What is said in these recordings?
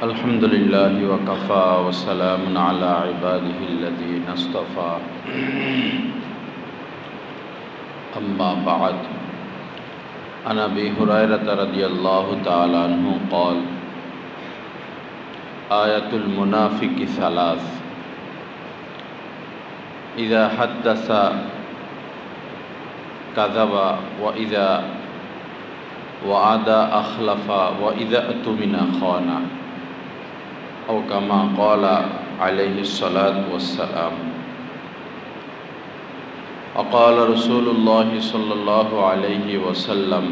الحمد لله وكفى وسلام على عباده الذين اصطفى أما بعد عن أبي هريرة رضي الله تعالى عنه قال آية المنافق ثلاث إذا حدث كذب وإذا وعد أخلف وإذا اؤتمن خان أو كما قال عليه الصلاة والسلام وقال رسول الله صلى الله عليه وسلم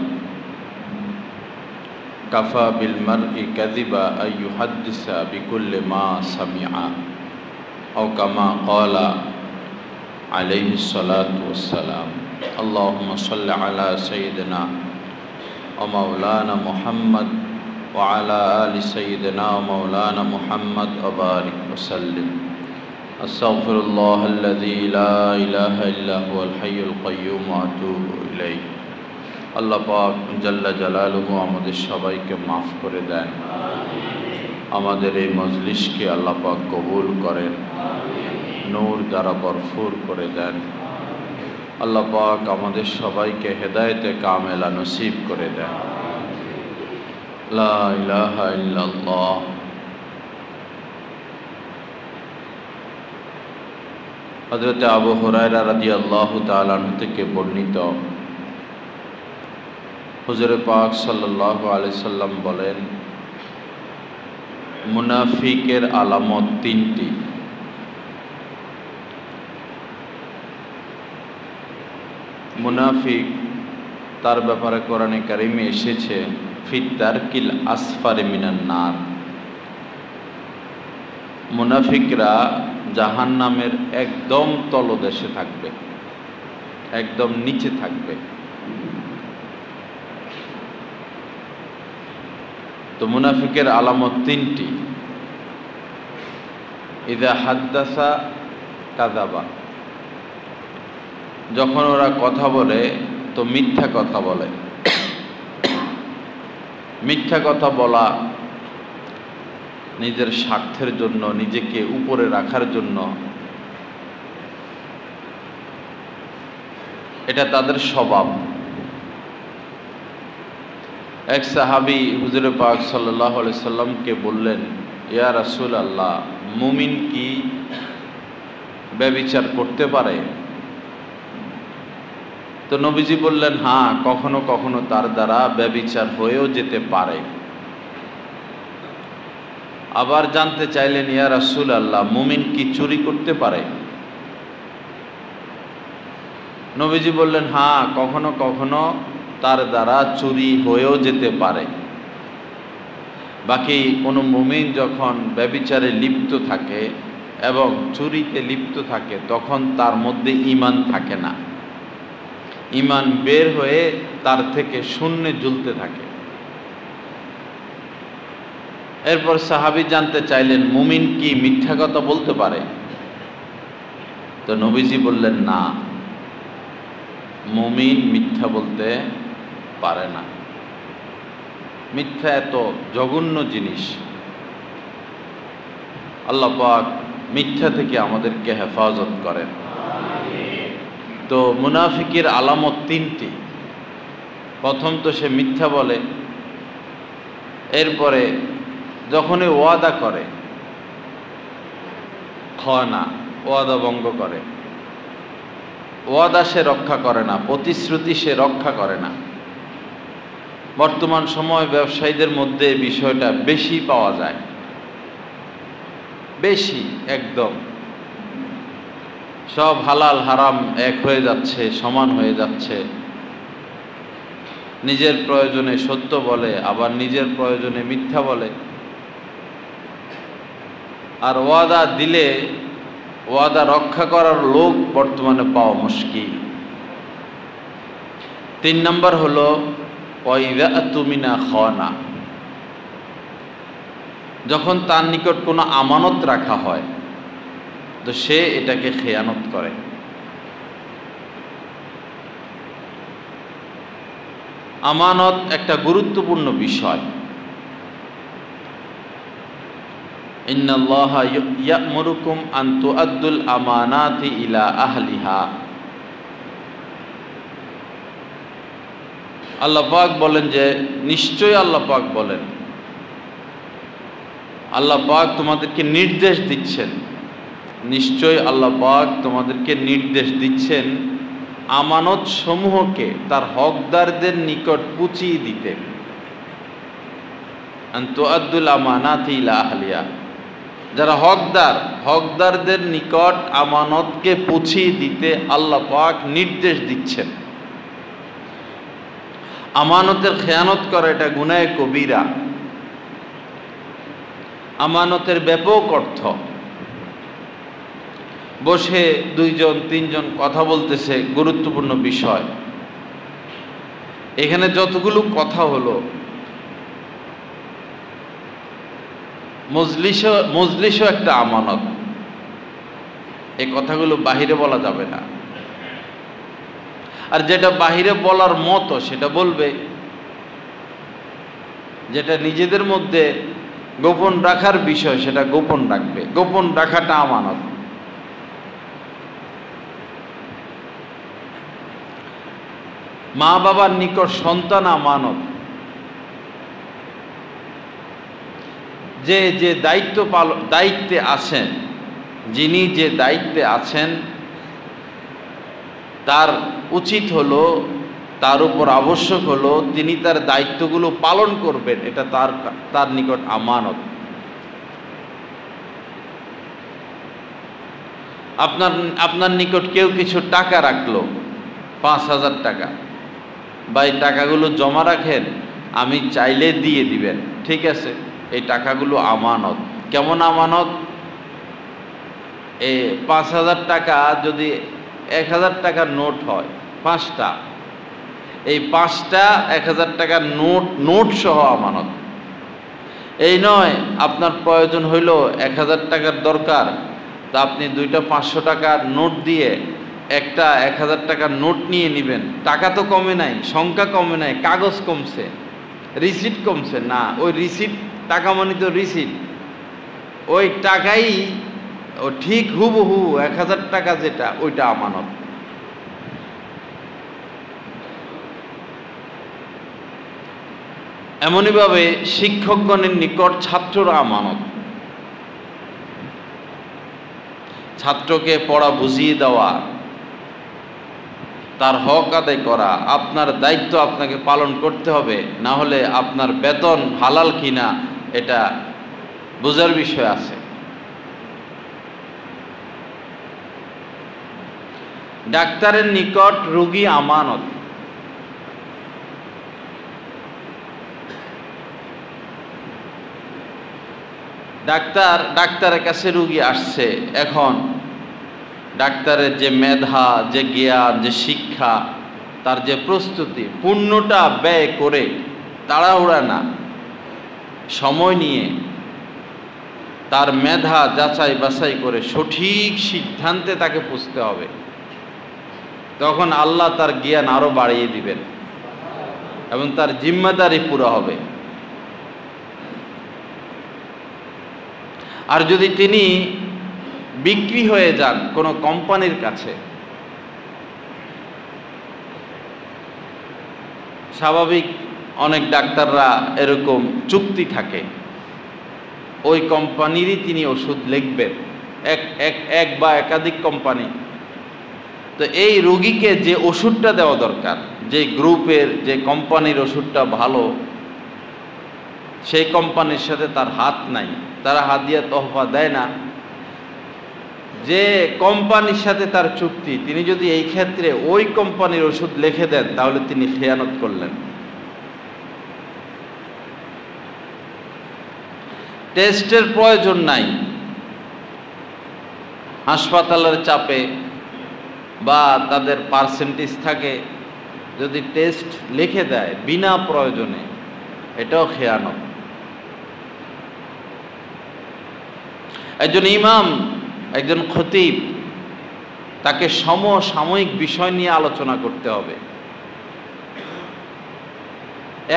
كفى بالمرء كذبا أن يحدث بكل ما سمع أو كما قال عليه الصلاة والسلام اللهم صل على سيدنا ومولانا محمد وعلى آل سيدنا ومولانا محمد وبارك وسلم أستغفر الله الذي لا إله إلا هو الحي القيوم وأتوب إليه আল্লাহ পাক জাল্লা জালালুহু আমাদের সবাইকে মাফ করে দেন, আমাদের এই মজলিসকে আল্লাহ পাক কবুল করেন, নূর দ্বারা ভরপুর করে দেন। আল্লাহ পাক আমাদের সবাইকে হেদায়েতে কামেলা নসিব করে দেন। লা ইলাহা ইল্লাল্লাহ। হযরত আবু হুরায়রা রাদিয়াল্লাহু তাআলা আনহু থেকে বর্ণিত, হুজুর পাক সাল্লাল্লাহু আলাইহি সাল্লাম বলেন, মুনাফিকের আলামত তিনটি। মুনাফিক তার ব্যাপারে কোরআনে কারিমে এসেছে ফিদ দারকিল আসফারি মিনান নার। মুনাফিকরা জাহান্নামের একদম তলদেশে থাকবে, একদম নিচে থাকবে। তো মুনাফিকের আলামত তিনটি। ইযা হাদ্দাসা কাযাবা, যখন ওরা কথা বলে তো মিথ্যা কথা বলে। মিথ্যা কথা বলা নিজের স্বার্থের জন্য, নিজেকে উপরে রাখার জন্য, এটা তাদের স্বভাব। এক সাহাবী হুজুর পাক সাল্লাল্লাহু আলাইহি সাল্লামকে বললেন, ইয়া রাসূলুল্লাহ, মুমিন কি ব্যভিচার করতে পারে? তো নবীজি বললেন, হ্যাঁ, কখনো কখনো তার দ্বারা ব্যভিচার হয়েও যেতে পারে। আবার জানতে চাইলেন, ইয়া রাসূলুল্লাহ, মুমিন কি চুরি করতে পারে? নবীজি বললেন, হ্যাঁ, কখনো কখনো তার দ্বারা চুরি হয়েও যেতে পারে। বাকি কোনো মুমিন যখন ব্যভিচারে লিপ্ত থাকে এবং চুরিতে লিপ্ত থাকে, তখন তার মধ্যে ঈমান থাকে না। ঈমান বের হয়ে তার থেকে শূন্যে ঝুলতে থাকে। এরপর সাহাবী জানতে চাইলেন, মুমিন কি মিথ্যা কথা বলতে পারে? তো নবীজি বললেন, না, মুমিন মিথ্যা বলতে পারে না। মিথ্যা এত জঘন্য জিনিস। আল্লাহ পাক মিথ্যা থেকে আমাদেরকে হেফাজত করেন। তো মুনাফিকের আলামত তিনটি। প্রথম তো সে মিথ্যা বলে, এরপরে যখনই ওয়াদা করে খানা, ওয়াদা ভঙ্গ করে, ওয়াদা সে রক্ষা করে না, প্রতিশ্রুতি সে রক্ষা করে না। বর্তমান সময় ব্যবসায়ীদের মধ্যে বিষয়টা বেশি পাওয়া যায়, বেশি, একদম সব হালাল হারাম এক হয়ে যাচ্ছে, সমান হয়ে যাচ্ছে। নিজের প্রয়োজনে সত্য বলে, আবার নিজের প্রয়োজনে মিথ্যা বলে। আর ওয়াদা দিলে ওয়াদা রক্ষা করার লোক বর্তমানে পাওয়া মুশকিল। 3 নম্বর হলো ওয়াইদা আতুমিনা খানা, যখন তার নিকট কোনো আমানত রাখা হয় তো সে এটাকে খেয়ানত করে। আমানত একটা গুরুত্বপূর্ণ বিষয়। ইন্নাল্লাহা ইয়া'মুরুকুম আন তুআদ্দুল আমানাতি ইলা আহলিহা। আল্লাহ পাক বলেন যে নিশ্চয়ই আল্লাহ পাক বলেন, আল্লাহ পাক তোমাদেরকে নির্দেশ দিচ্ছেন, নিশ্চয়ই আল্লাহ পাক তোমাদেরকে নির্দেশ দিচ্ছেন আমানত সমূহকে তার হকদারদের নিকট পৌঁছিয়ে দিতে। আন তুআদ্দুল আমানাতি ইলা আহলিহা, যারা হকদার, হকদারদের নিকট আমানতকে পৌঁছিয়ে দিতে আল্লাহ পাক নির্দেশ দিচ্ছেন। আমানতের খেয়ানত করা এটা গুনাহে কবিরা। আমানতের ব্যাপক অর্থ। বসে দুইজন তিনজন কথা বলতেছে গুরুত্বপূর্ণ বিষয়, এখানে যতগুলো কথা হলো মজলিসও একটা আমানত। এই কথাগুলো বাহিরে বলা যাবে না, আর যেটা বাহিরে বলার মতো সেটা বলবে, যেটা নিজেদের মধ্যে গোপন রাখার বিষয় সেটা গোপন রাখবে। গোপন রাখাটা আমানত। মা বাবার নিকট সন্তান আমানত। যে যে দায়িত্বে আছেন, যিনি যে দায়িত্বে আছেন তার উচিত হলো, তার উপর আবশ্যক হলো তিনি তার দায়িত্বগুলো পালন করবেন। এটা তার নিকট আমানত। আপনার নিকট কেউ কিছু টাকা রাখলো, 5,000 টাকা, বা এই টাকাগুলো জমা রাখেন, আমি চাইলে দিয়ে দিবেন, ঠিক আছে, এই টাকাগুলো আমানত। কেমন আমানত? এই 5,000 টাকা যদি 1,000 টাকার নোট হয় 5টা, এই 5টা 1,000 টাকার নোট সহ আমানত। এই নয় আপনার প্রয়োজন হইল 1,000 টাকার দরকার, তা আপনি 2টা 500 টাকার নোট দিয়ে একটা 1,000 টাকার নোট নিয়ে নেবেন। টাকা তো কমে নাই, সংখ্যা কমে নাই, কাগজ কমছে, রিসিট কমছে না। ওই রিসিট, টাকা মানে তো রিসিট, ওই টাকাই ও ঠিক হুবহু 1,000 টাকা যেটা, ওইটা আমানত। এমনইভাবে শিক্ষকগণের নিকট ছাত্ররা আমানত। ছাত্রকে পড়া বুঝিয়ে দেওয়া, তার হক আদায় করা, আপনার দায়িত্ব আপনাকে পালন করতে হবে, না হলে আপনার বেতন হালাল কিনা এটা বোঝার বিষয় আছে। ডাক্তারের নিকট রোগী আমানত। ডাক্তারের কাছে রোগী আসছে, এখন ডাক্তারের যে মেধা, যে জ্ঞান, যে শিক্ষা, তার যে প্রস্তুতি, পূর্ণটা ব্যয় করে, তাড়াহুড়া না, সময় নিয়ে তার মেধা যাচাই বাছাই করে সঠিক সিদ্ধান্তে তাকে পৌঁছতে হবে। তখন আল্লাহ তার জ্ঞান আরো বাড়িয়ে দিবেন এবং তার জিম্মাদারি পুরো হবে। আর যদি তিনি বিক্রি হয়ে যান কোনো কোম্পানির কাছে, স্বাভাবিক অনেক ডাক্তাররা এরকম চুক্তি থাকে, ওই কোম্পানিরই তিনি ওষুধ লিখবেন, এক বা একাধিক কোম্পানি। তো এই রোগীকে যে ওষুধটা দেওয়া দরকার, যে গ্রুপের, যে কোম্পানির ওষুধটা ভালো, সেই কোম্পানির সাথে তার হাত নাই, তারা হাদিয়া তোহফা দেয় না। যে কোম্পানির সাথে তার চুক্তি, তিনি যদি এই ক্ষেত্রে ওই কোম্পানির ওষুধ লিখে দেন তাহলে তিনি খেয়ানত করলেন। টেস্টের প্রয়োজন নাই, হাসপাতালের চাপে বা তাদের পার্সেন্টেজ থাকে, যদি টেস্ট লিখে দেয় বিনা প্রয়োজনে, এটাও খেয়ানত। একজন ইমাম, একজন খতিব, তাকে সমসাময়িক বিষয় নিয়ে আলোচনা করতে হবে।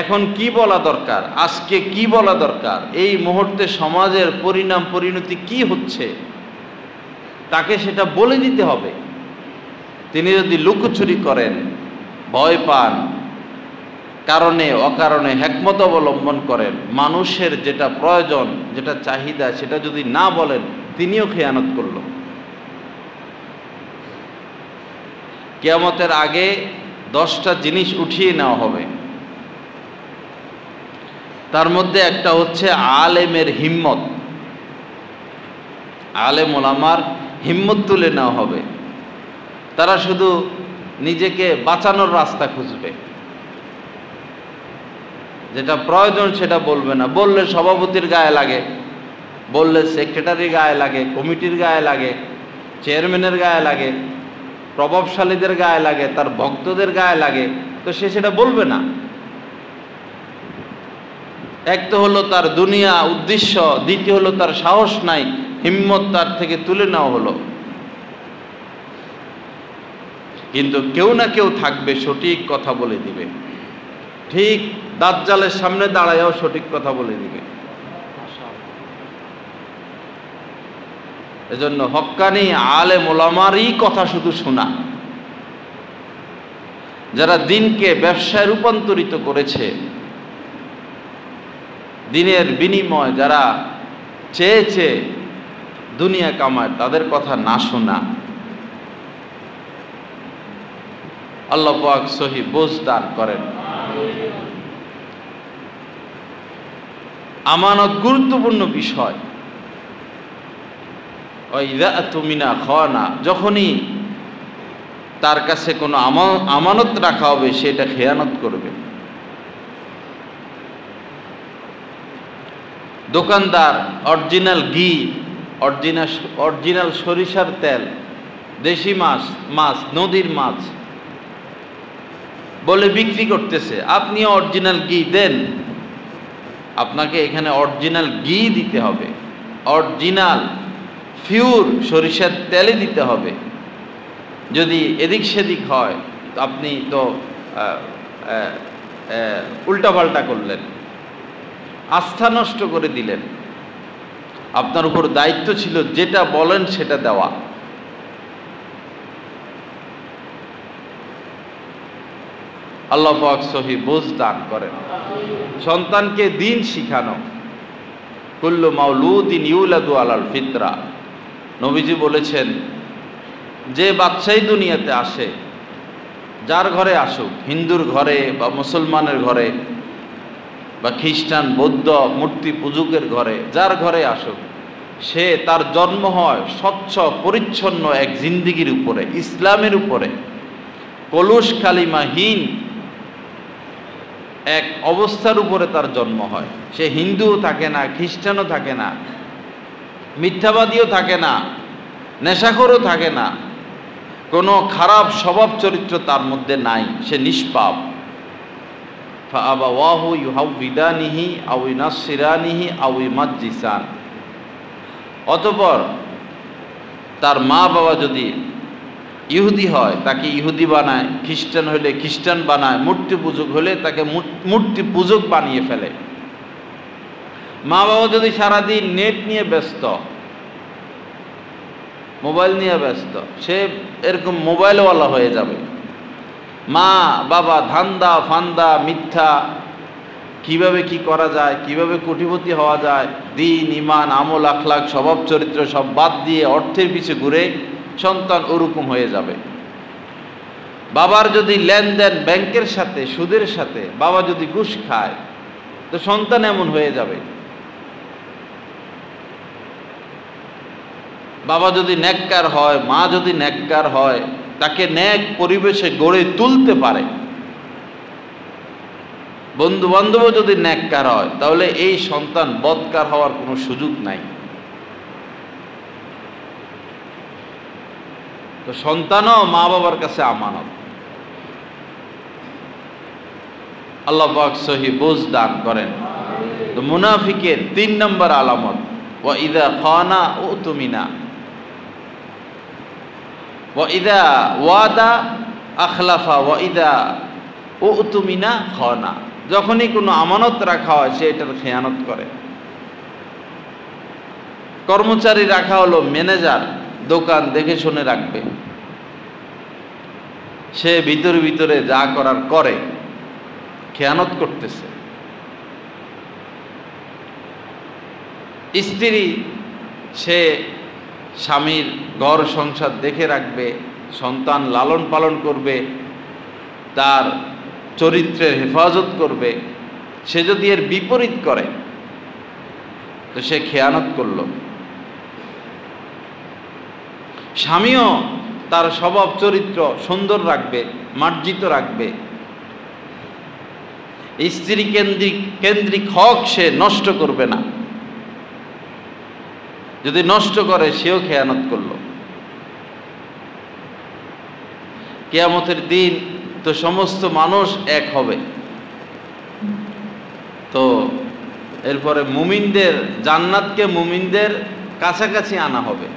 এখন কি বলা দরকার, আজকে কি বলা দরকার, এই মুহূর্তে সমাজের পরিণাম পরিণতি কি হচ্ছে, তাকে সেটা বলে দিতে হবে। তিনি যদি লুকোচুরি করেন, ভয় পান, কারণে অকারণে হিকমত অবলম্বন করেন, মানুষের যেটা প্রয়োজন, যেটা চাহিদা, সেটা যদি না বলেন, তিনিও খেয়ানত করল। কিয়ামতের আগে 10টা জিনিস উঠিয়ে নেওয়া হবে। তার মধ্যে একটা হচ্ছে আলেমের হিম্মত। আলেম ওলামার হিম্মত তুলে নেওয়া হবে। তারা শুধু নিজেকে বাঁচানোর রাস্তা খুঁজবে, যেটা প্রয়োজন সেটা বলবে না। বললে সভাপতির গায়ে লাগে, বললে সেক্রেটারির গায়ে লাগে, কমিটির গায়ে লাগে, চেয়ারম্যানের গায়ে লাগে, প্রভাবশালীদের গায়ে লাগে, তার ভক্তদের গায়ে লাগে, তো সে সেটা বলবে না। এক তো হলো তার দুনিয়া উদ্দেশ্য, দ্বিতীয় হলো তার সাহস নাই, হিম্মত তার থেকে তুলে নেওয়া হলো। কিন্তু কেউ না কেউ থাকবে সঠিক কথা বলে দিবে, ঠিক দাজ্জালের সামনে দাঁড়ায়ও সঠিক কথা বলে দিবে। এজন্য হক্কানি আলেম ওলামারই কথা শুধু শোনা। যারা দিনকে ব্যবসায় রূপান্তরিত করেছে, দিনের বিনিময় যারা চেয়েছে দুনিয়া কামায়, তাদের কথা না শোনা। আল্লাহ পাক সহি বোঝ দান করেন। আমানত গুরুত্বপূর্ণ বিষয়। যখনই তার কাছে কোনো আমানত রাখা হবে, সেটা খেয়ানত করবে। দোকানদার অরিজিনাল ঘি, অরিজিনাল সরিষার তেল, দেশি মাছ, নদীর মাছ বলে বিক্রি করতেছে, আপনিও অরিজিনাল ঘি দেন। আপনাকে এখানে অরিজিনাল ঘি দিতে হবে, অরিজিনাল পিওর সরিষার তেলে দিতে হবে। যদি এদিক সেদিক হয়, আপনি তো উল্টাপাল্টা করলেন, আস্থা নষ্ট করে দিলেন। আপনার উপর দায়িত্ব ছিল যেটা বলেন সেটা দেওয়া। আল্লাহ পাক সহি বোঝ দান করেন। সন্তানকে দিন শিখানো। কুল্লু মাউলুদিন ইউলাদু আলাল ফিতরা। নবীজি বলেছেন, যে বাচ্চাই দুনিয়াতে আসে, যার ঘরে আসুক, হিন্দুর ঘরে বা মুসলমানের ঘরে বা খ্রিস্টান বৌদ্ধ মূর্তি পূজকের ঘরে, যার ঘরে আসুক, সে তার জন্ম হয় স্বচ্ছ পরিচ্ছন্ন এক জিন্দিগির উপরে, ইসলামের উপরে, কলুষ কালিমাহীন এক অবস্থার উপরে তার জন্ম হয়। সে হিন্দুও থাকে না, খ্রিস্টানও থাকে না, মিথ্যাবাদীও থাকে না, নেশাখোরও থাকে না, কোনো খারাপ স্বভাব চরিত্র তার মধ্যে নাই, সে নিষ্পাপ। ফাআবাওয়াহু ইউহাউবিদানিহি আও ইউনাসসিরানিহি আও ইউমাজ্জিসান। অতঃপর তার মা বাবা যদি ইহুদি হয়, তাকে ইহুদি বানায়, খ্রিস্টান হলে খ্রিস্টান বানায়, মূর্তি পূজক হলে তাকে মূর্তি পূজক বানিয়ে ফেলে। মা বাবা যদি সারাদিন নেট নিয়ে ব্যস্ত, মোবাইল নিয়ে ব্যস্ত, সে এরকম মোবাইলওয়ালা হয়ে যাবে। মা বাবা ধান্দা ফান্দা মিথ্যা, কিভাবে কি করা যায়, কিভাবে কোটিপতি হওয়া যায়, দিন ইমান আমল আখলাক স্বভাব চরিত্র সব বাদ দিয়ে অর্থের পিছে ঘুরে সন্তান ওরকম হয়ে যাবে। বাবার যদি লেনদেন ব্যাংকের সাথে, সুদের সাথে, বাবা যদি ঘুষ খায়, তো সন্তান এমন হয়ে যাবে। বাবা যদি নেককার হয়, মা যদি নেককার হয়, তাকে নেক পরিবেশে গড়ে তুলতে পারে, বন্ধু বান্ধবও যদি নেককার হয়, তাহলে এই সন্তান বদকার হওয়ার কোনো সুযোগ নাই। তো সন্তানও মা বাবার কাছে আমানত। আল্লাহ পাক সহি বোঝ দান করেন। তো মুনাফিকের 3 নম্বর আলামত, ওয়া ইযা খানা উতুমিনা ওয়া ইযা ওয়াদা আখলাফা ওয়া ইযা উতুমিনা খানা। যখনই কোনো আমানত রাখা হয় সে এটার খেয়ানত করে। কর্মচারী রাখা হলো ম্যানেজার, দোকান দেখে শুনে রাখবে, সে ভিতরে ভিতরে যা করার করে, খেয়ানত করতেছে। স্ত্রী, সে স্বামীর ঘর সংসার দেখে রাখবে, সন্তান লালন পালন করবে, তার চরিত্রের হেফাজত করবে। সে যদি এর বিপরীত করে তো সে খেয়ানত করল। স্বামীও তার স্বভাব চরিত্র সুন্দর রাখবে, মার্জিত রাখবে, স্ত্রী কেন্দ্রিক হক সে নষ্ট করবে না। যদি নষ্ট করে সেও খেয়ানত করল। কিয়ামতের দিন তো সমস্ত মানুষ এক হবে। তো এরপরে মুমিনদের, জান্নাতকে মুমিনদের কাছাকাছি আনা হবে।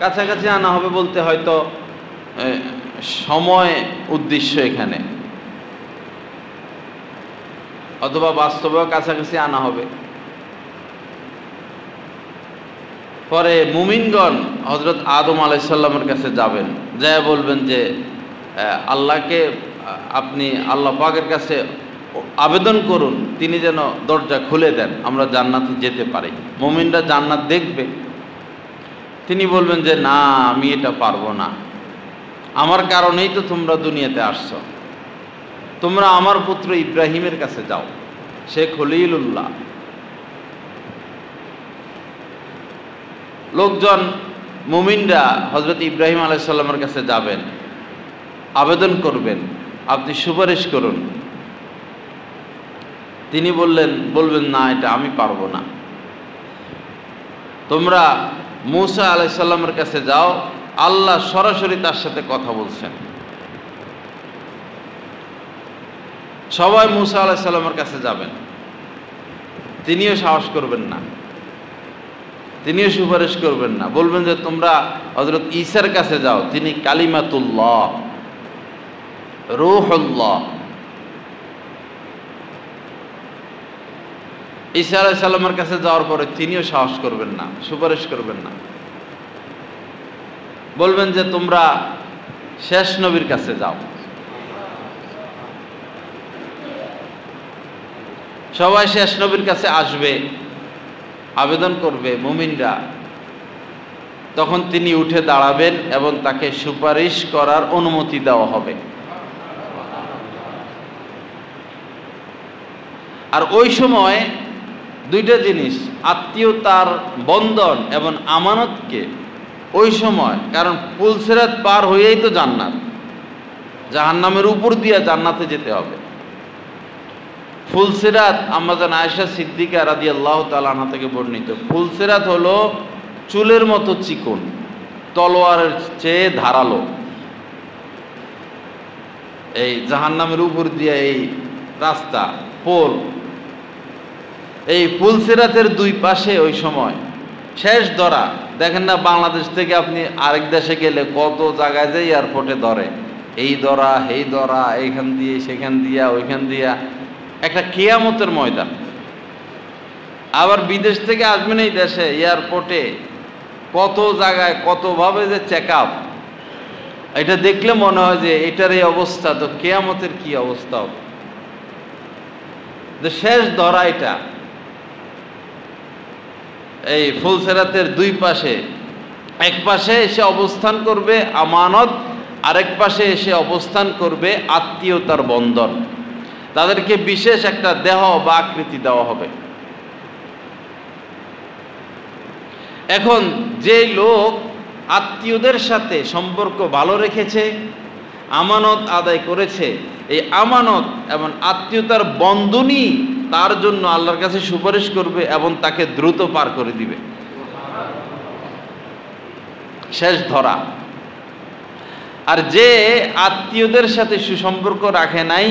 কাছাকাছি আনা হবে বলতে হয়তো সময় উদ্দেশ্য এখানে, অথবা বাস্তবেও কাছাকাছি আনা হবে। পরে মুমিনগণ হযরত আদম আলাইহিস সালামের কাছে যাবেন, যা বলবেন যে আল্লাহকে, আপনি আল্লাহ পাকের কাছে আবেদন করুন তিনি যেন দরজা খুলে দেন, আমরা জান্নাতে যেতে পারি। মুমিনরা জান্নাত দেখবে। তিনি বলবেন যে না, আমি এটা পারবো না, আমার কারণেই তো তোমরা দুনিয়াতে আসছো, তোমরা আমার পুত্র ইব্রাহিমের কাছে যাও, সে খলিলুল্লাহ। লোকজন, মুমিনরা হযরত ইব্রাহিম আলাইহিস সালামের কাছে যাবেন, আবেদন করবেন, আপনি সুপারিশ করুন। তিনি বলবেন না, এটা আমি পারবো না। তোমরা মূসা আলাইহিস সালামের কাছে যাও, আল্লাহ সরাসরি তার সাথে কথা বলছেন। সবাই মূসা আলাইহিস সালামের কাছে যাবেন, তিনিও সাহস করবেন না, তিনিও সুপারিশ করবেন না। বলবেন যে তোমরা হযরত ঈসার কাছে যাও, তিনি কালিমাতুল্লাহ, রূহুল্লাহ। ঈসা আলাইহিস সালামের কাছে যাওয়ার পরে তিনিও সাহস করবেন না, সুপারিশ করবেন না। বলবেন যে তোমরা শেষ নবীর কাছে যাও। সবাই শেষ নবীর কাছে আসবে, আবেদন করবে মুমিনরা। তখন তিনি উঠে দাঁড়াবেন এবং তাকে সুপারিশ করার অনুমতি দেওয়া হবে। আর ওই সময় দুইটা জিনিস, আত্মীয়তার বন্ধন এবং আমানতকে ওই সময়, কারণ পুলসিরাত পার হয়েই তো জান্নাত, জাহান্নামের উপর দিয়ে জান্নাতে যেতে হবে। ফুলসিরাত, আম্মাজান আয়েশা সিদ্দিকা রাদিয়াল্লাহু তাআলা আনহা থেকে বর্ণিত, ফুলসিরাত হলো চুলের মতো চিকন, তলোয়ারের চেয়ে ধারালো। এই জাহান্নামের উপর দিয়ে এই রাস্তা, পোল, এই ফুলসিরাতের দুই পাশে ওই সময় শেষ ধরা। দেখেন না, বাংলাদেশ থেকে আপনি আরেক দেশে গেলে কত জায়গায় যে এয়ারপোর্টে ধরে, এই ধরা, এই ধরা, এইখান দিয়ে সেখান দিয়া ওইখান দিয়া, একটা কিয়ামতের ময়দান। আবার বিদেশ থেকে আসবেন এই দেশে, এয়ারপোর্টে কত জায়গায় কতভাবে যে চেক আপ, এটা দেখলে মনে হয় যে এটার এই অবস্থা, তো কিয়ামতের কি অবস্থা হবে। যে শেষ ধরা এটা, এই ফুলসিরাতের দুই পাশে, এক পাশে এসে অবস্থান করবে আমানত, আরেক পাশে এসে অবস্থান করবে আত্মীয়তার বন্ধন। তাদেরকে বিশেষ একটা দেহ বা আকৃতি দেওয়া হবে। এখন যে লোক আত্মীয়দের সাথে সম্পর্ক ভালো রেখেছে, আমানত আদায় করেছে, এই আমানত এবং আত্মীয়তার বন্ধনই তার জন্য আল্লাহর কাছে সুপারিশ করবে এবং তাকে দ্রুত পার করে দিবে, শেষ ধরা। আর যে আত্মীয়দের সাথে সুসম্পর্ক রাখে নাই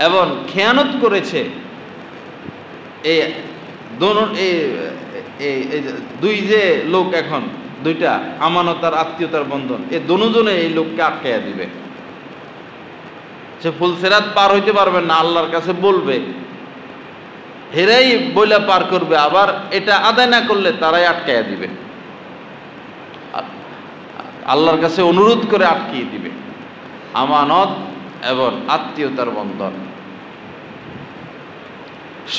এবং খেয়ানত করেছে, এই দুই যে লোক, এখন দুইটা আমানত আর আত্মীয়তার বন্ধন, এই দুজনে এই লোককে আটকাইয়া দিবে। সে ফুলসিরাত পার হইতে পারবে না, আল্লাহর কাছে বলবে, হেরাই বইলা পার করবে, আবার এটা আদায় না করলে তারাই আটকাইয়া দিবে, আল্লাহর কাছে অনুরোধ করে আটকিয়ে দিবে। আমানত এবং আত্মীয়তার বন্ধন,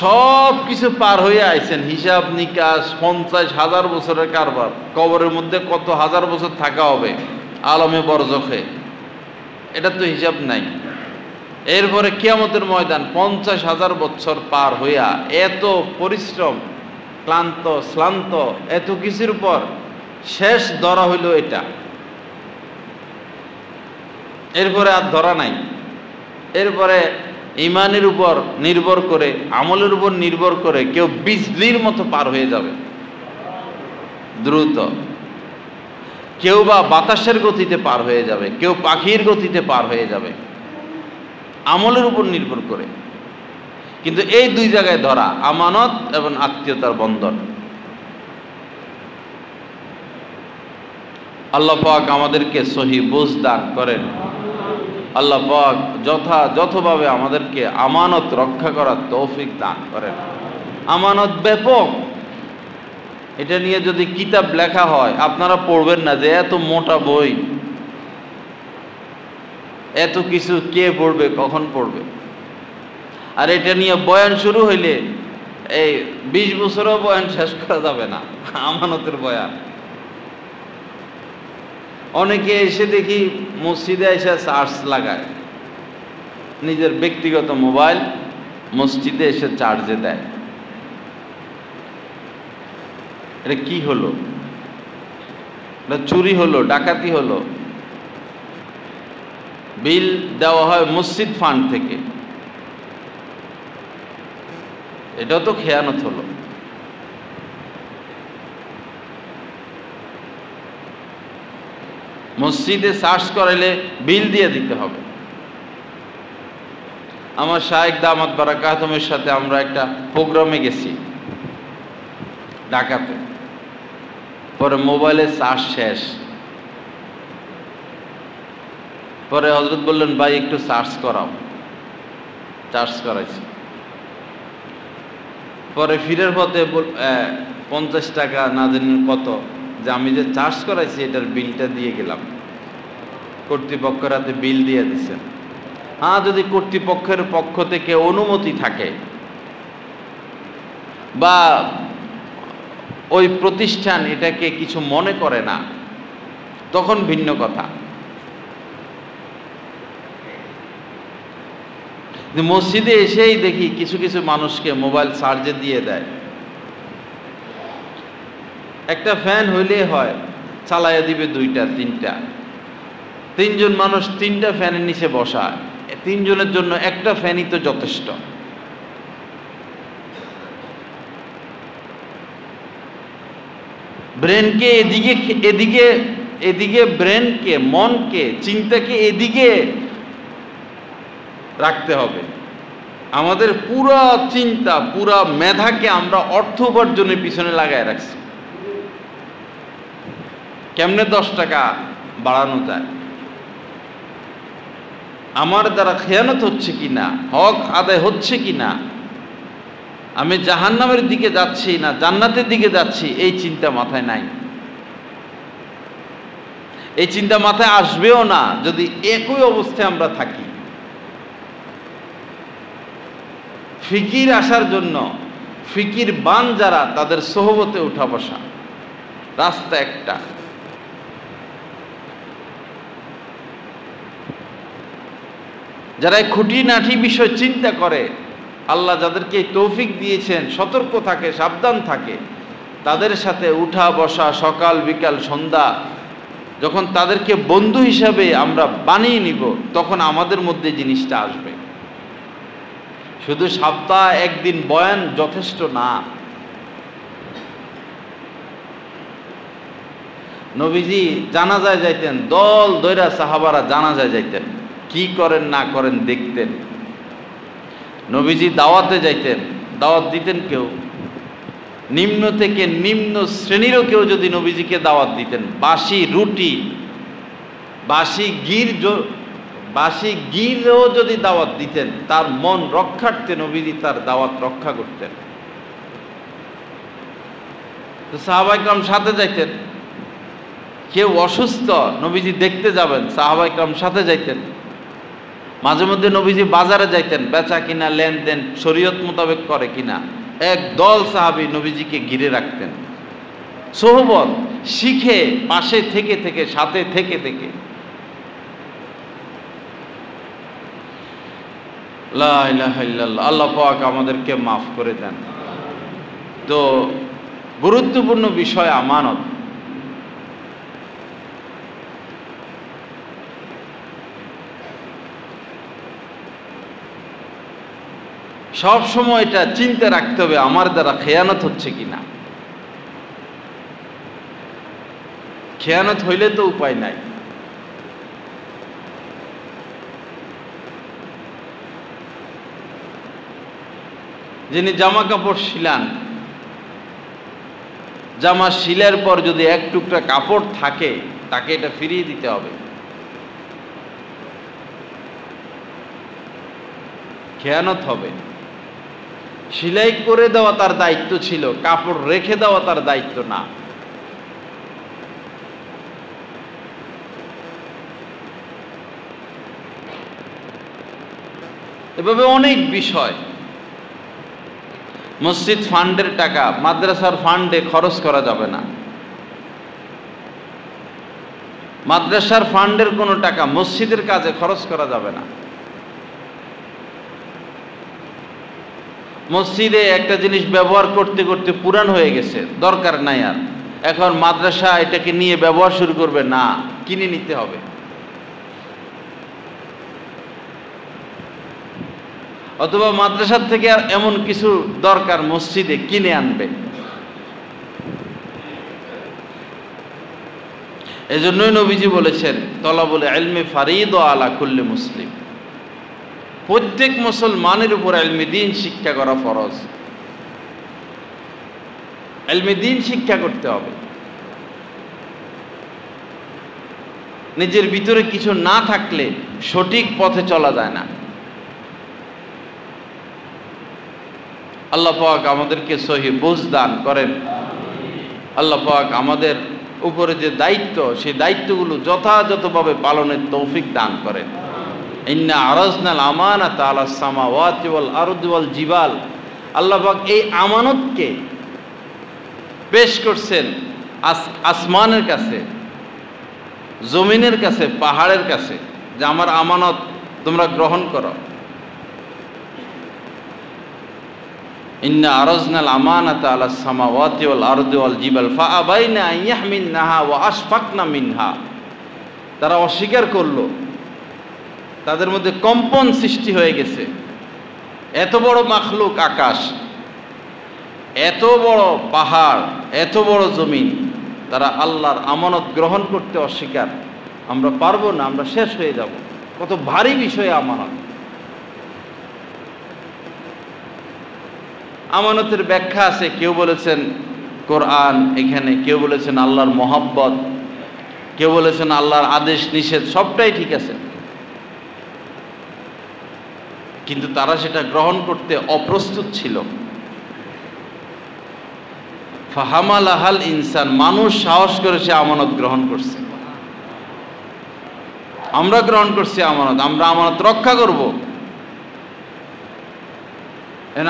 সব কিছু পার হয়ে আইছেন, হিসাব নিকাশ 50,000 বছরের কারবার, কবরের মধ্যে কত হাজার বছর থাকা হবে আলমে বরজখে, এটা তো হিসাব নাই। এরপরে কিয়ামতের ময়দান 50,000 বছর পার হইয়া এত পরিশ্রম, ক্লান্ত শ্লান্ত, এত কিছুর পর শেষ ধরা হইল এটা, এরপরে আর ধরা নাই। এরপরে ইমানের উপর নির্ভর করে, আমলের উপর নির্ভর করে কেউ বিজলির মতো পার হয়ে যাবে দ্রুত, কেউ বা বাতাসের গতিতে পার হয়ে যাবে, কেউ পাখির গতিতে পার হয়ে যাবে, আমলের উপর নির্ভর করে। কিন্তু এই দুই জায়গায় ধরা, আমানত এবং আত্মীয়তার বন্ধন। আল্লাহ পাক আমাদেরকে সহি বুঝ দান করেন। আল্লাহ পাক যথাযথভাবে আমাদেরকে আমানত রক্ষা করার তৌফিক দান করেন। আমানত ব্যাপক, এটা নিয়ে যদি কিতাব লেখা হয় আপনারা পড়বেন না যে এত মোটা বই, এত কিছু কে পড়বে, কখন পড়বে। আর এটা নিয়ে বয়ান শুরু হইলে এই 20 বছরও বয়ান শেষ করা যাবে না, আমানতের বয়ান। অনেকে এসে দেখি মসজিদে এসে চার্জ লাগায়, নিজের ব্যক্তিগত মোবাইল মসজিদে এসে চার্জে দেয়। এটা কি হলো? এটা চুরি হলো, ডাকাতি হলো। বিল দেওয়া হয় মসজিদ ফান্ড থেকে, এটাও তো খেয়ানত হলো। মসজিদে চার্জ করাইলে বিল দিয়ে দিতে হবে। আমার শায়েখ দামাত বারাকাতুহুমের সাথে আমরা একটা প্রোগ্রামে গেছি ঢাকাতে, পরে মোবাইলে চার্জ শেষ, পরে হযরত বললেন ভাই একটু চার্জ করাও, চার্জ করাইছি। পরে ফিরের পথে 50 টাকা না জানি কত, যে আমি যে চার্জ করাইছি এটার বিলটা দিয়ে গেলাম। কর্তৃপক্ষের হাতে বিল দিয়ে দিচ্ছেন। হ্যাঁ, যদি কর্তৃপক্ষের পক্ষ থেকে অনুমতি থাকে বা ওই প্রতিষ্ঠান এটাকে কিছু মনে করে না, তখন ভিন্ন কথা। মসজিদে এসেই দেখি কিছু কিছু মানুষকে মোবাইল চার্জে দিয়ে দেয়। একটা ফ্যান হইলে হয়, চালাইয়া দিবে 2টা 3টা, 3জন মানুষ 3টা ফ্যানের নিচে বসা, 3 জনের জন্য একটা ফ্যানই তো যথেষ্ট। ব্রেনকে এদিকে ব্রেনকে, মনকে, চিন্তাকে এদিকে রাখতে হবে। আমাদের পুরা চিন্তা, পুরা মেধাকে আমরা অর্থ উপার্জনের পিছনে লাগায় রাখছি, কেমনে 10 টাকা বাড়ানো যায়, আমার দ্বারা খেয়ানত হচ্ছে কিনা, হক আদায় হচ্ছে কিনা, আমি জাহান্নামের দিকে যাচ্ছি না জান্নাতের দিকে যাচ্ছি, এই চিন্তা মাথায় নাই। এই চিন্তা মাথায় আসবেও না যদি একই অবস্থায় আমরা থাকি। ফিকির আসার জন্য ফিকির বান যারা, তাদের সোহবতে উঠা বসা, রাস্তা একটা। যারা খুঁটিনাটি বিষয় চিন্তা করে, আল্লাহ যাদেরকে তৌফিক দিয়েছেন, সতর্ক থাকে, সাবধান থাকে, তাদের সাথে উঠা বসা সকাল বিকাল সন্ধ্যা, যখন তাদেরকে বন্ধু হিসাবে আমরা বানিয়ে নিব, তখন আমাদের মধ্যে জিনিসটা আসবে। শুধু সপ্তাহে একদিন বয়ান যথেষ্ট না। নবীজি জানাজায় যাইতেন, দল দইরা সাহাবারা জানাজায় যাইতেন, কি করেন না করেন দেখতেন। নবীজি দাওয়াতে যাইতেন, দাওয়াত দিতেন, কেউ নিম্ন থেকে নিম্ন শ্রেণীরও কেউ যদি নবীজিকে দাওয়াত দিতেন, বাসি রুটি, বাসি গির বাসি গিলেও যদি দাওয়াত দিতেন, তার মন রক্ষার্থে নবীজি তার দাওয়াত রক্ষা করতেন। তো সাহাবায়ে কেরাম সাথে যাইতেন। কেউ অসুস্থ, নবীজি দেখতে যাবেন, সাহাবায়ে কেরাম সাথে যাইতেন। মাঝে মধ্যে নবীজি বাজারে যাইতেন, বেচা কিনা লেনদেন শরীয়ত মোতাবেক করে কিনা। এক দল সাহাবী নবীজিকে ঘিরে রাখতেন। সোহবত শিখে, পাশে থেকে থেকে, সাথে থেকে থেকে। লা ইলাহা ইল্লাল্লাহ। আল্লাহ পাক আমাদেরকে মাফ করে দেন। তো গুরুত্বপূর্ণ বিষয় আমানত। সব সময় এটা চিন্তা রাখতে হবে আমার দ্বারা খেয়ানত হচ্ছে কিনা। খেয়ানত হইলে তো উপায় নাই। যিনি জামা কাপড় শিলান, জামা শিলার পর যদি এক টুকরা কাপড় থাকে, তাকে এটা ফিরিয়ে দিতে হবে। খেয়ানত হবে। সেলাই করে দেওয়া তার দায়িত্ব ছিল, কাপড় রেখে দেওয়া তার দায়িত্ব না। এভাবে অনেক বিষয়। মসজিদ ফান্ডের টাকা মাদ্রাসার ফান্ডে খরচ করা যাবে না। মাদ্রাসার ফান্ডের কোনো টাকা মসজিদের কাজে খরচ করা যাবে না। মসজিদে একটা জিনিস ব্যবহার করতে করতে পুরান হয়ে গেছে, দরকার নাই আর, এখন মাদ্রাসা এটাকে নিয়ে ব্যবহার শুরু করবে না, কিনে নিতে হবে। অথবা মাদ্রাসার থেকে আর এমন কিছু দরকার মসজিদে কিনে আনবে। এজন্যই নবীজি বলেছেন, তলাবুল ইলমি ফারিদ আলা কুল্লি মুসলিম। প্রত্যেক মুসলমানের উপর ইলমে দ্বীন শিক্ষা করা ফরজ। ইলমে দ্বীন শিক্ষা করতে হবে। নিজের ভিতরে কিছু না থাকলে সঠিক পথে চলা যায় না। আল্লাহ পাক আমাদেরকে সহি বুঝ দান করেন। আল্লাহ পাক আমাদের উপরে যে দায়িত্ব, সেই দায়িত্বগুলো যথাযথভাবে পালনের তৌফিক দান করেন। ইন্না আরাজনাল আমানাতা আলাস সামাওয়াতি ওয়াল আরদি ওয়াল জিবাল। আল্লাহ পাক এই আমানতকে পেশ করছেন আসমানের কাছে, জমিনের কাছে, পাহাড়ের কাছে, যে আমার আমানত তোমরা গ্রহণ করো। ইন্না আরাজনাল আমানাতা আলাস সামাওয়াতি ওয়াল আরদি ওয়াল জিবাল ফাআবাইনা আন ইয়াহমিলনাহা ওয়া আশফাকনা মিনহা। তারা অস্বীকার করলো, তাদের মধ্যে কম্পন সৃষ্টি হয়ে গেছে। এত বড় মাখলুক আকাশ, এত বড় পাহাড়, এত বড় জমিন, তারা আল্লাহর আমানত গ্রহণ করতে অস্বীকার। আমরা পারবো না, আমরা শেষ হয়ে যাব। কত ভারী বিষয় আমানত। আমানতের ব্যাখ্যা আছে, কেউ বলেছেন কোরআন এখানে, কেউ বলেছেন আল্লাহর মহব্বত, কেউ বলেছেন আল্লাহর আদেশ নিষেধ। সবটাই ঠিক আছে, কিন্তু তারা সেটা গ্রহণ করতে অপ্রস্তুত ছিল। ফাহামালাহাল ইনসান, মানুষ সাহস করে সে আমানত গ্রহণ করছে। আমরা গ্রহণ করছি আমানত, আমরা আমানত রক্ষা করব।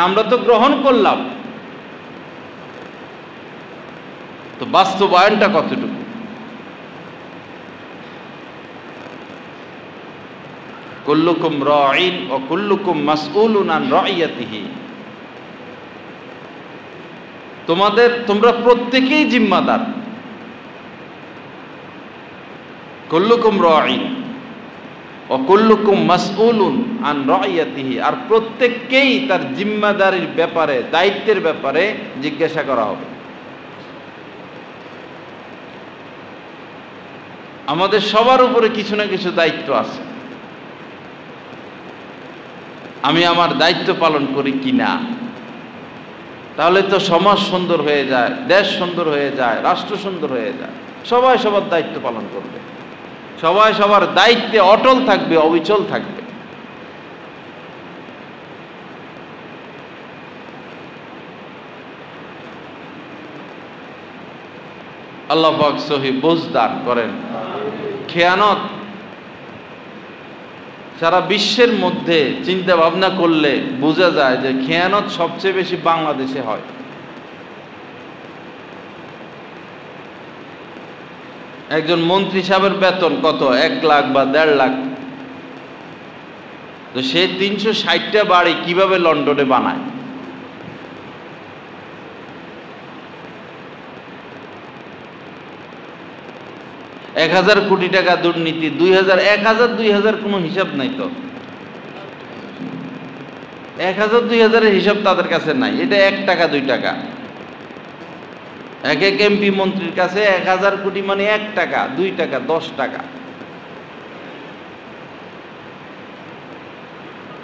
আমরা তো গ্রহণ করলাম, তো বাস্তবায়নটা কতটুকু? কুল্লুকুম রাঈন ওয়া কুল্লুকুম মাসউলুন আন রাইয়াতিহি। তোমরা প্রত্যেকেই জিম্মাদার। কুল্লুকুম রাঈন ওয়া কুল্লুকুম মাসউলুন আন রাইয়াতিহি। আর প্রত্যেককেই তার জিম্মাদারির ব্যাপারে, দায়িত্বের ব্যাপারে জিজ্ঞাসা করা হবে। আমাদের সবার উপরে কিছু না কিছু দায়িত্ব আছে। আমি আমার দায়িত্ব পালন করি কিনা, তাহলে তো সমাজ সুন্দর হয়ে যায়, দেশ সুন্দর হয়ে যায়, রাষ্ট্র সুন্দর হয়ে যায়। সবাই সবার দায়িত্ব পালন করবে। সবাই সবার দায়িত্বে অটল থাকবে, অবিচল থাকবে। আল্লাহ পাক সহি বুঝ দান করেন। খেয়ানত সারা বিশ্বের মধ্যে চিন্তা ভাবনা করলে বোঝা যায় যে খেয়ানত সবচেয়ে বেশি বাংলাদেশে হয়। একজন মন্ত্রী সাহেবের বেতন কত? 1 লাখ বা 1.5 লাখ। তো সে 360টা বাড়ি কিভাবে লন্ডনে বানায়? $1000 কোটি টাকা দুর্নীতি, 2000 1000 কোনো হিসাব নাই। তো 1000-2000 হিসাব তাদের কাছে নাই। এটা 1 টাকা 2 টাকা। এক এমপি মন্ত্রীর কাছে 1000 কোটি মানে 1 টাকা 2 টাকা 10 টাকা।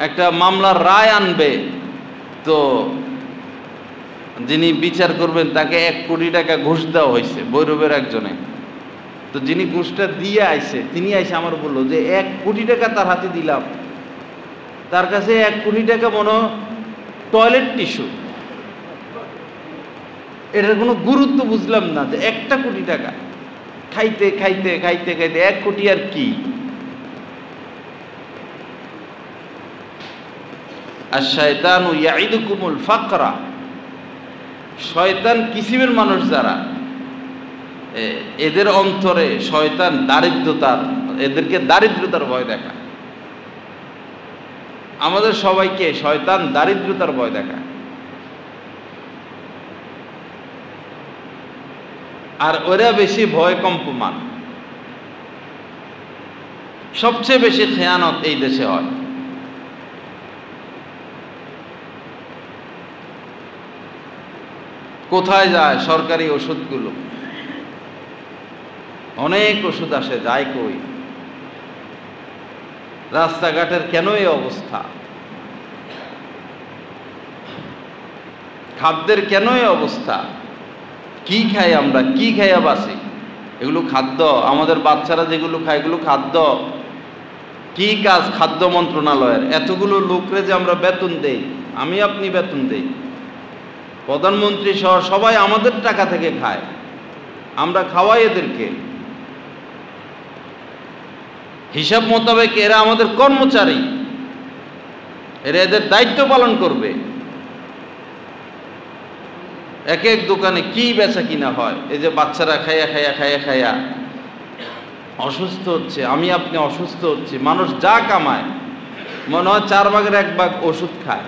একটা মামলার রায় আনবে তো যিনি বিচার করবেন তাকে 1 কোটি টাকা ঘুষ দেওয়া হয়েছে বৈরবের একজনে। তো যিনি ঘুষটা দিয়ে আইছে তিনি আইসে আমার বললো যে 1 কোটি টাকা তার হাতে দিলাম, তার কাছে 1 কোটি টাকা মনে টয়লেট টিস্যু। এটার কোনো গুরুত্ব বুঝলাম না যে 1 কোটি টাকা খাইতে খাইতে খাইতে খাইতে 1 কোটি আর কি। আর শয়তানু ইয়াইদুকুমুল ফাকরা, শয়তান কিসিমের মানুষ যারা, এদের অন্তরে শয়তান এদেরকে দারিদ্রতার ভয় দেখায়। আমাদের সবাইকে শয়তান দারিদ্রতার ভয় দেখায়। আর ওরা বেশি ভয় কম্পমান। সবচেয়ে বেশি খেয়ানত এই দেশে হয়। কোথায় যায় সরকারি ওষুধগুলো? অনেক ওষুধ আসে, যায় কই? রাস্তাঘাটের কেন এই অবস্থা? খাদ্যের কেন এই অবস্থা? কি খাই আমরা? কি খাইয়া বাসি? এগুলো খাদ্য? আমাদের বাচ্চারা যেগুলো খায় এগুলো খাদ্য? কি কাজ খাদ্য মন্ত্রণালয়ের? এতগুলো লোকরে যে আমরা বেতন দেই, আমি আপনি বেতন দেই, প্রধানমন্ত্রী সহ সবাই আমাদের টাকা থেকে খায়, আমরা খাওয়াই এদেরকে। হিসাব মোতাবেক এরা আমাদের কর্মচারী, এরা এদের দায়িত্ব পালন করবে। এক এক দোকানে কি বেচা কিনা হয়, এই যে বাচ্চারা খাইয়া খাইয়া খাইয়া খাইয়া অসুস্থ হচ্ছে, আমি আপনি অসুস্থ হচ্ছি। মানুষ যা কামায় মনে হয় 4 ভাগের 1 ভাগ ওষুধ খায়।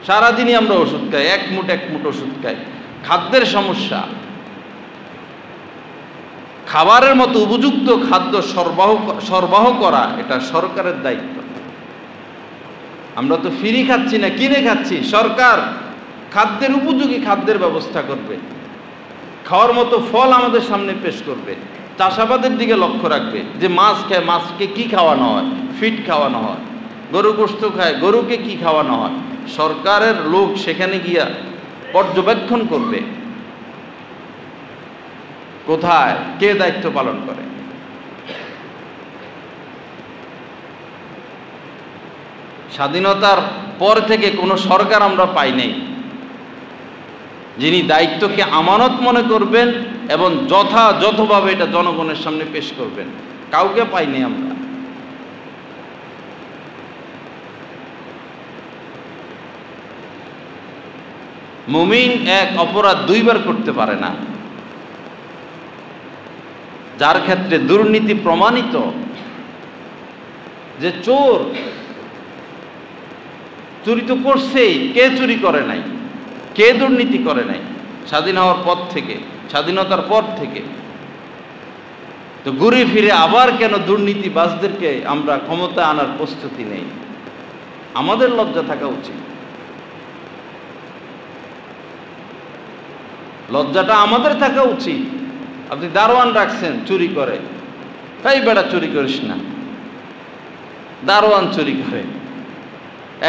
সারাদিনই আমরা ওষুধ খাই, এক মুঠ ওষুধ খাই। খাদ্যের সমস্যা। খাবারের মতো উপযুক্ত খাদ্য সরবরাহ করা এটা সরকারের দায়িত্ব। আমরা তো ফ্রি খাচ্ছি না, কিনে খাচ্ছি। সরকার খাদ্যের উপযোগী খাদ্যের ব্যবস্থা করবে, খাওয়ার মতো ফল আমাদের সামনে পেশ করবে, চাষাবাদের দিকে লক্ষ্য রাখবে যে মাছ খায়, মাছকে কি খাওয়ানো হয়, ফিড খাওয়ানো হয়, গরু গোশত খায়, গরুকে কি খাওয়ানো হয়। সরকারের লোক সেখানে গিয়া পর্যবেক্ষণ করবে কোথায় কে দায়িত্ব পালন করে। স্বাধীনতার পর থেকে কোনো সরকার আমরা পাই নাই যিনি দায়িত্বকে আমানত মনে করবেন এবং যথাযথভাবে এটা জনগণের সামনে পেশ করবেন। কাউকে পাইনি আমরা। মুমিন এক অপরাধ 2 বার করতে পারে না। যার ক্ষেত্রে দুর্নীতি প্রমাণিত, যে চোর চুরি তো করছেই, কে চুরি করে নাই, কে দুর্নীতি করে নাই স্বাধীন হওয়ার পর থেকে, স্বাধীনতার পর থেকে। তো ঘুরে ফিরে আবার কেন দুর্নীতিবাজদেরকে আমরা ক্ষমতা আনার প্রস্তুতি নেই? আমাদের লজ্জা থাকা উচিত। লজ্জাটা আমাদের থাকা উচিত। আপনি দারোয়ান রাখছেন, চুরি করে, এই বেটা চুরি করিস না। দারোয়ান চুরি করে,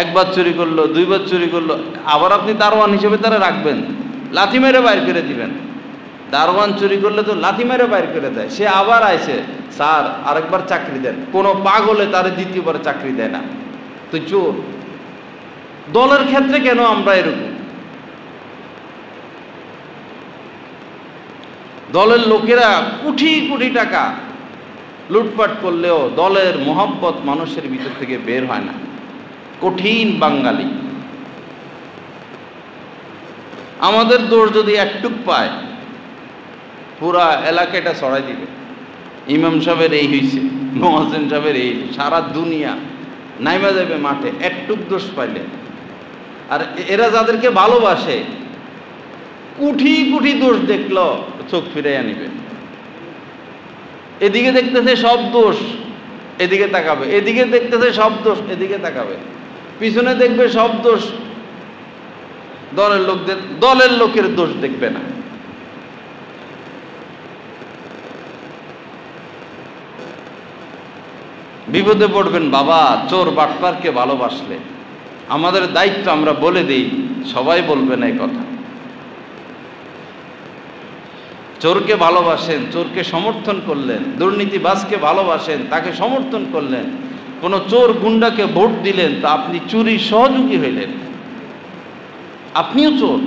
1 বার চুরি করলো, 2 বার চুরি করলো, আবার আপনি দারোয়ান হিসেবে তারা রাখবেন, লাথি মেরে বাইর করে দিবেন। দারোয়ান চুরি করলে তো লাথি মেরে বাইর করে দেয়, সে আবার আইছে, স্যার আরেকবার চাকরি দেন। কোনো পাগলে তারে দ্বিতীয়বার চাকরি দেয় না, তুই চোর। দলের ক্ষেত্রে কেন আমরা এরকম? দলের লোকেরা কোটি কোটি টাকা লুটপাট করলেও দলের মোহাব্বত মানুষের ভিতর থেকে বের হয় না। কঠিন বাঙালি। আমাদের দোষ যদি একটুক পায়, পুরা এলাকাটা ছড়াই দিবে, ইমাম সাহেবের এই হয়েছে, মুয়াজ্জিন সাহেবের এই, সারা দুনিয়া নাইমা যাবে মাঠে একটুক দোষ পাইলে। আর এরা যাদেরকে ভালোবাসে, কোটি কোটি দোষ দেখলো চোখ ফিরে আনিবে। এদিকে দেখতেছে সব দোষ, এদিকে তাকাবে, এদিকে দেখতেছে সব দোষ, এদিকে তাকাবে, পিছনে দেখবে সব দোষ, দলের লোকের দোষ দেখবে না। বিপদে পড়বেন বাবা চোর বাটপারকে ভালোবাসলে। আমাদের দায়িত্ব আমরা বলে দিই, সবাই বলবে না এই কথা। চোরকে ভালোবাসেন, চোরকে সমর্থন করলেন, দুর্নীতিবাজকে ভালোবাসেন, তাকে সমর্থন করলেন, কোনো চোর গুন্ডাকে ভোট দিলেন, তা আপনি চুরির সহযোগী হইলেন, আপনিও চোর।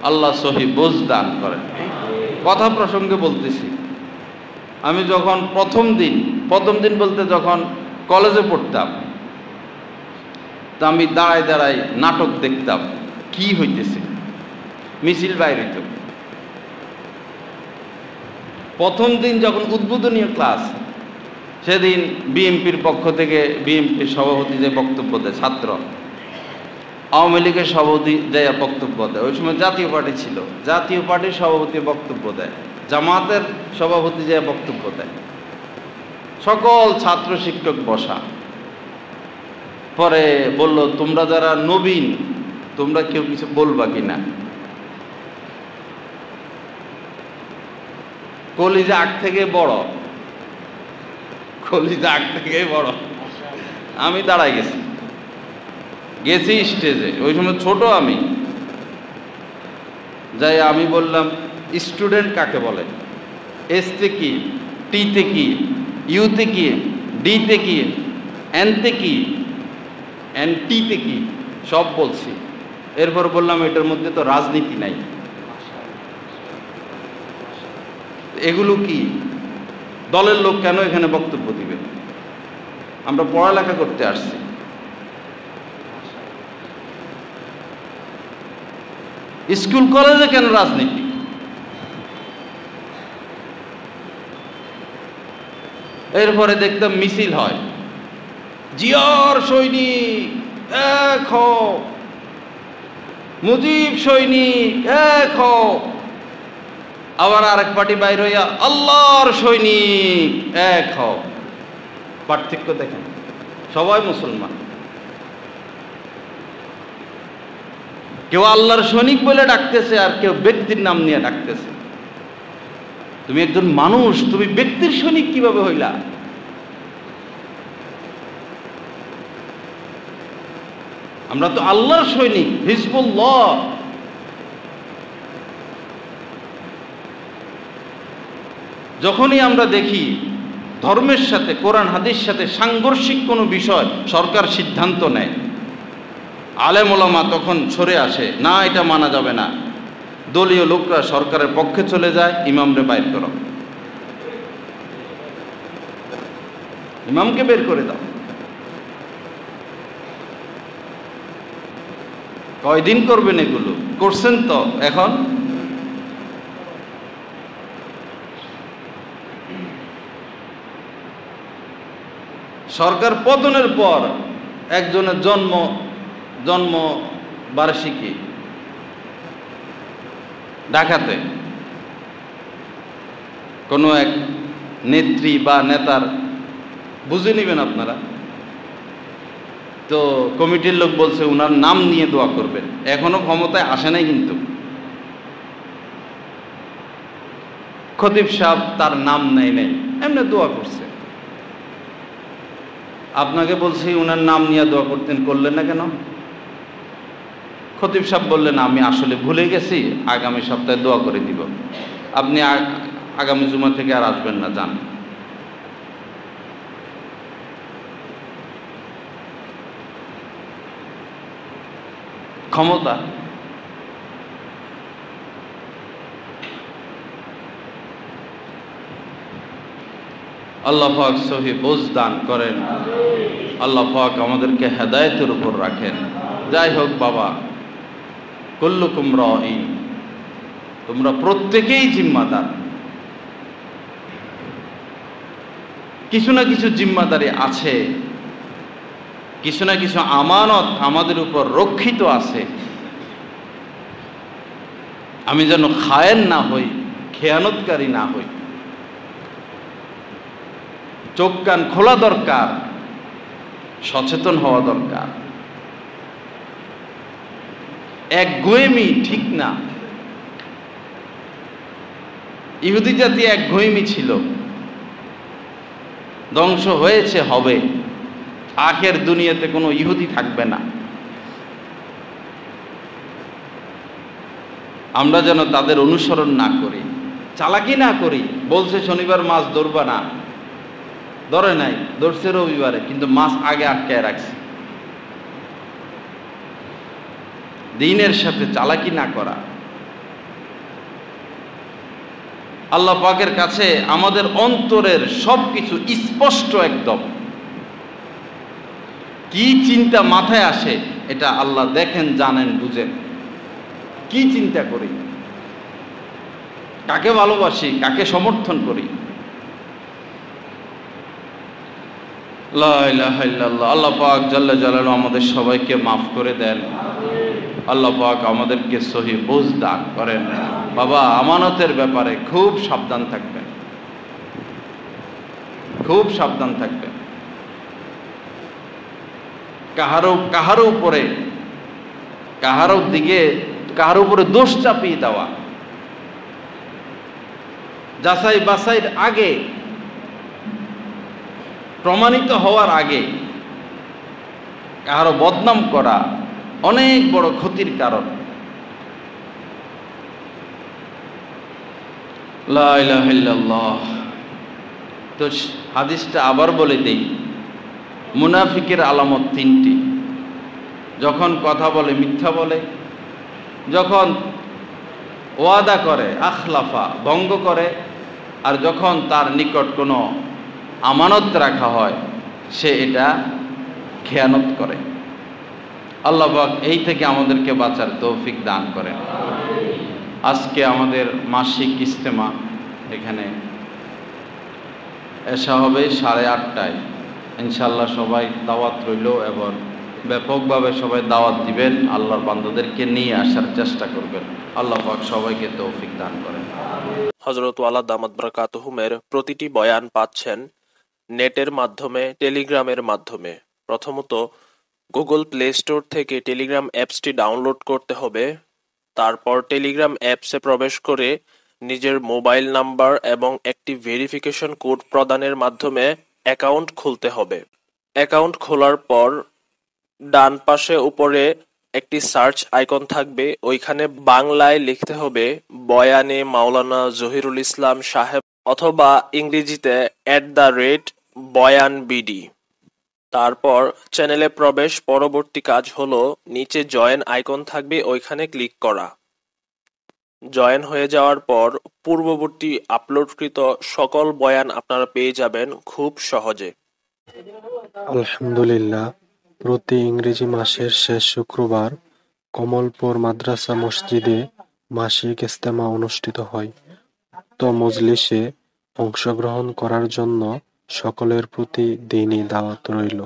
আল্লাহ সহি বুঝ দান করেন। কথা প্রসঙ্গে বলতেছি, আমি যখন প্রথম দিন বলতে যখন কলেজে পড়তাম, তা আমি দাঁড়ায় দাঁড়ায় নাটক দেখতাম, কি হইতেছে, মিছিল বাইর হইত। প্রথম দিন যখন উদ্বোধনীয় ক্লাস, সেদিন বিএনপির পক্ষ থেকে বিএনপির সভাপতি যে বক্তব্য দেয়, ছাত্র আওয়ামী লীগের সভাপতি যে বক্তব্য দেয়, ওই সময় জাতীয় পার্টি ছিল, জাতীয় পার্টির সভাপতি বক্তব্য দেয়, জামাতের সভাপতি যে বক্তব্য দেয়, সকল ছাত্র শিক্ষক বসা। পরে বলল, তোমরা যারা নবীন, তোমরা কেউ কিছু বলবা কিনা? কলিজা আগ থেকে বড়, কলিজা আগ থেকে বড়। আমি দাঁড়াই গেছি স্টেজে, ওই সময় ছোট আমি, যাই আমি বললাম, স্টুডেন্ট কাকে বলে? এসতে কি, টিতে কি, ইউতে কি, ডিতে কি, এনতে কি, এনটিতে কি, সব বলছি। এরপর বললাম, এটার মধ্যে তো রাজনীতি নাই। এগুলো কি? দলের লোক কেন এখানে বক্তব্য দিবে? আমরা পড়ালেখা করতে আসছি। স্কুল কলেজে কেন রাজনীতি? এরপরে দেখতাম মিছিল হয়, জিয়ার সৈনিক এক হও, মুজিব সৈনিক এক হও। আবার আরেক পার্টি বাইর হইয়া আল্লাহর সৈনিক এক হও। পার্থক্য দেখেন, সবাই মুসলমান, কেউ আল্লাহর সৈনিক বলে ডাকতেছে, আর কেউ ব্যক্তির নাম নিয়ে ডাকতেছে। তুমি একজন মানুষ, তুমি ব্যক্তির সৈনিক কিভাবে হইলা? আমরা তো আল্লাহর সৈনিক, হিজবুল্লাহ। যখনই আমরা দেখি ধর্মের সাথে, কোরআন হাদিসের সাথে সাংঘর্ষিক কোনো বিষয় সরকার সিদ্ধান্ত নেয়, আলেম ওলামা তখন সরে আসে, না এটা মানা যাবে না। দলীয় লোকরা সরকারের পক্ষে চলে যায়, ইমামরে বাইর করো, ইমামকে বের করে দাও। কয়দিন করবেন এগুলো? করছেন তো। এখন সরকার পতনের পর একজনের জন্ম বার্ষিকী ঢাকাতে কোনো এক নেত্রী বা নেতার, বুঝে নেবেন আপনারা তো, কমিটির লোক বলছে ওনার নাম নিয়ে দোয়া করবেন। এখনো ক্ষমতায় আসে নাই, কিন্তু খতিব সাহেব তার নাম নেয় নাই, এমনি দোয়া করছে। আপনাকে বলছি উনার নাম নিয়ে দোয়া করতেন, করলেন না কেন? খতিব সাহেব বললেন আমি আসলে ভুলে গেছি, আগামী সপ্তাহে দোয়া করে দিব। আপনি আগামী জুমা থেকে আর আসবেন না, যান। ক্ষমতা। আল্লাহ পাক সহি বুঝ দান করেন, আল্লাহ পাক আমাদেরকে হেদায়েতের উপর রাখেন। যাই হোক বাবা, কুল্লুকুম রাঈন, তোমরা প্রত্যেকেই জিম্মাদার। কিছু না কিছু জিম্মাদারি আছে, কিছু না কিছু আমানত আমাদের উপর রক্ষিত আছে। আমি যেন খায়েন না হই, খেয়ানতকারী না হই। চোখ কান খোলা দরকার, সচেতন হওয়া দরকার। একগুঁয়েমি ঠিক না। ইহুদি জাতি একগুঁয়েমি ছিল, ধ্বংস হয়েছে, হবে। আখের দুনিয়াতে কোনো ইহুদি থাকবে না। আমরা যেন তাদের অনুসরণ না করি, চালাকি না করি। বলছে শনিবার মাছ ধরবা না, ধরে নাই, ধরছে রবিবারে, কিন্তু মাছ আগে আটকায় রাখছে। দিনের সাথে চালাকি না করা। আল্লাহ পাকের কাছে আমাদের অন্তরের সবকিছু স্পষ্ট একদম। কি চিন্তা মাথায় আসে এটা আল্লাহ দেখেন, জানেন, বুঝেন। কি চিন্তা করি, কাকে ভালোবাসি, কাকে সমর্থন করি। লা ইলাহা ইল্লাল্লাহ। আল্লাহ পাক জাল্লা জালালুহু আমাদের সবাইকে মাফ করে দেন। আল্লাহ পাক আমাদেরকে সহি বুঝ দান করেন। বাবা, আমানতের ব্যাপারে খুব সাবধান থাকবেন, খুব সাবধান থাকবেন। কাহারো উপরে দোষ চাপিয়ে দেওয়া, যাচাই বাছাইয়ের আগে, প্রমাণিত হওয়ার আগে কাহারো বদনাম করা অনেক বড় ক্ষতির কারণ। লা ইলাহা ইল্লাল্লাহ। তো হাদিসটা আবার বলে দেই, মুনাফিকের আলামত তিনটি। যখন কথা বলে মিথ্যা বলে, যখন ওয়াদা করে আখলাফা ভঙ্গ করে, আর যখন তার নিকট কোনো আমানত রাখা হয় সে এটা খেয়ানত করে। আল্লাহ পাক এই থেকে আমাদেরকে বাঁচার তৌফিক দান করেন। আজকে আমাদের মাসিক ইজতেমা, এখানে এশা হবে 8:30টায়। ইনশাআল্লাহ সবাই দাওয়াত রইল, এবং ব্যাপকভাবে সবাই দাওয়াত দিবেন। আল্লাহর বান্দাদেরকে নিয়ে আসার চেষ্টা করবেন। আল্লাহ পাক সবাইকে তৌফিক দান করেন। হযরত ওয়ালা দামাত বারাকাতুহুমের প্রতিটি বয়ান পাচ্ছেন নেটের মাধ্যমে, টেলিগ্রামের মাধ্যমে। প্রথমত গুগল প্লে স্টোর থেকে টেলিগ্রাম অ্যাপসটি ডাউনলোড করতে হবে। তারপর টেলিগ্রাম অ্যাপসে প্রবেশ করে নিজের মোবাইল নাম্বার এবং একটি ভেরিফিকেশন কোড প্রদানের মাধ্যমে অ্যাকাউন্ট খুলতে হবে। অ্যাকাউন্ট খোলার পর ডান পাশে উপরে একটি সার্চ আইকন থাকবে, ওইখানে বাংলায় লিখতে হবে বয়ানে মাওলানা জহিরুল ইসলাম সাহেব, অথবা ইংরেজিতে @বয়ানবিডি। তারপর চ্যানেলে প্রবেশ। পরবর্তী কাজ হলো নিচে জয়েন আইকন থাকবে, ওইখানে ক্লিক করা। জয়েন হয়ে যাওয়ার পর পূর্ববর্তী আপলোডকৃত সকল বয়ান আপনারা পেয়ে যাবেন খুব সহজে। আলহামদুলিল্লাহ, প্রতি ইংরেজি মাসের শেষ শুক্রবার কমলপুর মাদ্রাসা মসজিদে মাসিক ইজতেমা অনুষ্ঠিত হয়। উক্ত মজলিসে অংশগ্রহণ করার জন্য সকলের প্রতি দিনী দাওয়াত রইল।